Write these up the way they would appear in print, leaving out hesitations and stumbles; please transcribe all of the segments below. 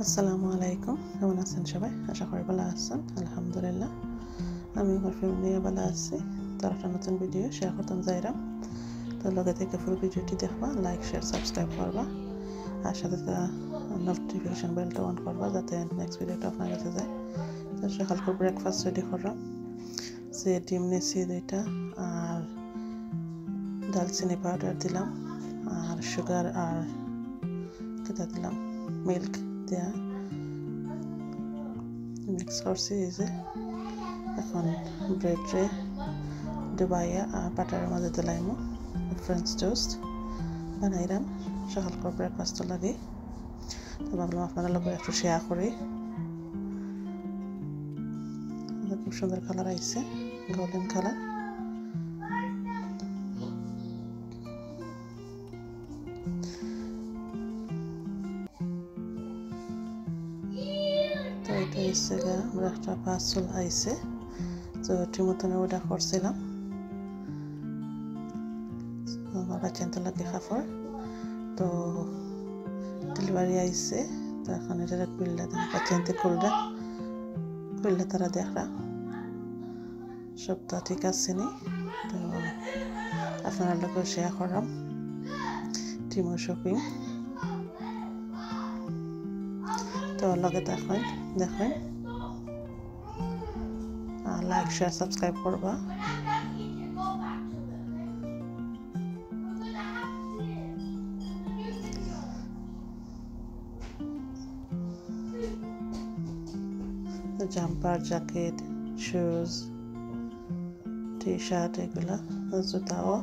আসসালামু আলাইকুম, কেমন আছেন সবাই? আশা করি ভালো আছেন। আলহামদুলিল্লাহ আমি আমার ফ্যামিলি নিয়ে ভালো আছি। তো একটা নতুন ভিডিও শেয়ার করতাম যাইরাম। তো লগে থেকে ফুল ভিডিওটি দেখবা, লাইক শেয়ার সাবস্ক্রাইব করবা আর সাথে নোটিফিকেশন বেলটা অন করবা যাতে নেক্সট ভিডিওটা আপনার কাছে যায়। তো সকাল করে ব্রেকফাস্ট রেডি করলাম। সে ডিম নিয়েছি 2টা আর দালচিনি পাউডার দিলাম আর সুগার আর কেটা দিলাম মিল্ক দিয়া মিক্স করছি। এই যে এখন ব্রেডে ডুবাইয়া আর বাটারের মধ্যে দিলাইমো ফ্রেঞ্চ টোস্ট বানাইলাম সকাল করে ব্রেকফাস্ট লাগে। তো ভাবলাম আপনারা লোক একটু শেয়ার করি। খুব সুন্দর কালার আইছে, গোল্ডেন কালার। তো এটা হচ্ছে আমরা একটা পার্সেল আইছে, তো ঠিক মতন ওটা করছিলাম। আমার বাচ্চাতে লাগে কাপড়, তো ডেলিভারি আইছে। তো এখন এটা খুললে বাচ্চাতে খুললে তারা দেখরা সবটা ঠিক আছে নি। তো আপনারা লোক শেয়ার করাম টিমো শপিং। তো লগে দেখেন লাইক শেয়ার সাবস্ক্রাইব করবা। Jumper, jacket, shoes, T shirt, এগুলা জুতাও।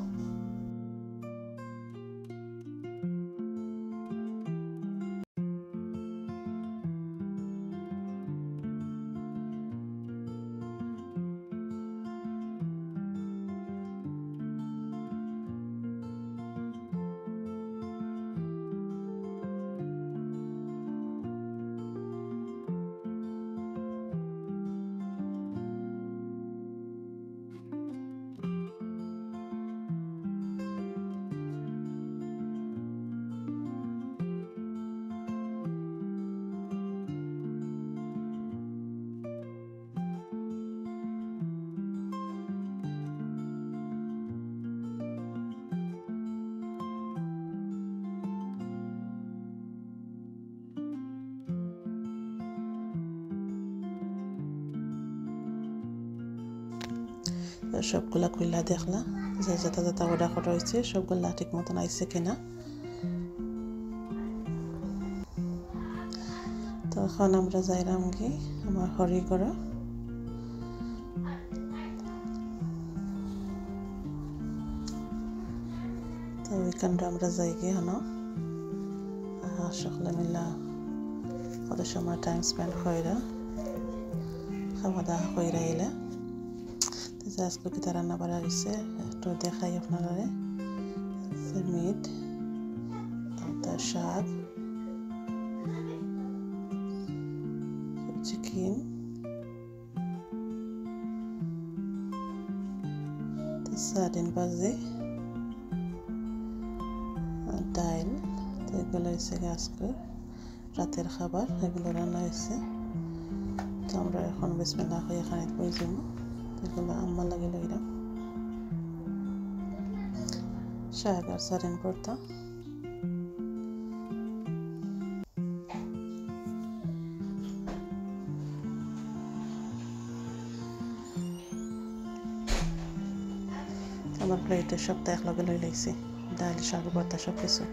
সবগুলা খুললা দেখলা যে যেটা অর্ডার করা হয়েছে সবগুলা ঠিক মতন আইছে কিনা। তো এখন আমরা যাইলাম কি আমার হরিগড়। তো ওইখানটা আমরা যাই গিয়ে হন সকলে মিলা কত সময় টাইম স্পেন্ড কইরা খাওয়া দাওয়া কইরা এলে। আজকে কি তারা রান্না করা হয়েছে একটু দেখাই আপনারা। মিট, তার শাক, চিকেন, সার্ডিন ভাজি আর ডাইল। তো এগুলো হয়েছে আজকে রাতের খাবার, এগুলো রান্না হয়েছে। তো আমরা এখন বিসমিল্লাহ হয়ে খানিক বই যাব। এগুলো আম্মা লাগে লইলাম শাক আর সারেন ভর্তা। আমার প্লেটের সপ্তাহ একলগে লই লাইছি, ডাল, শাক, ভর্তা সব কিছু।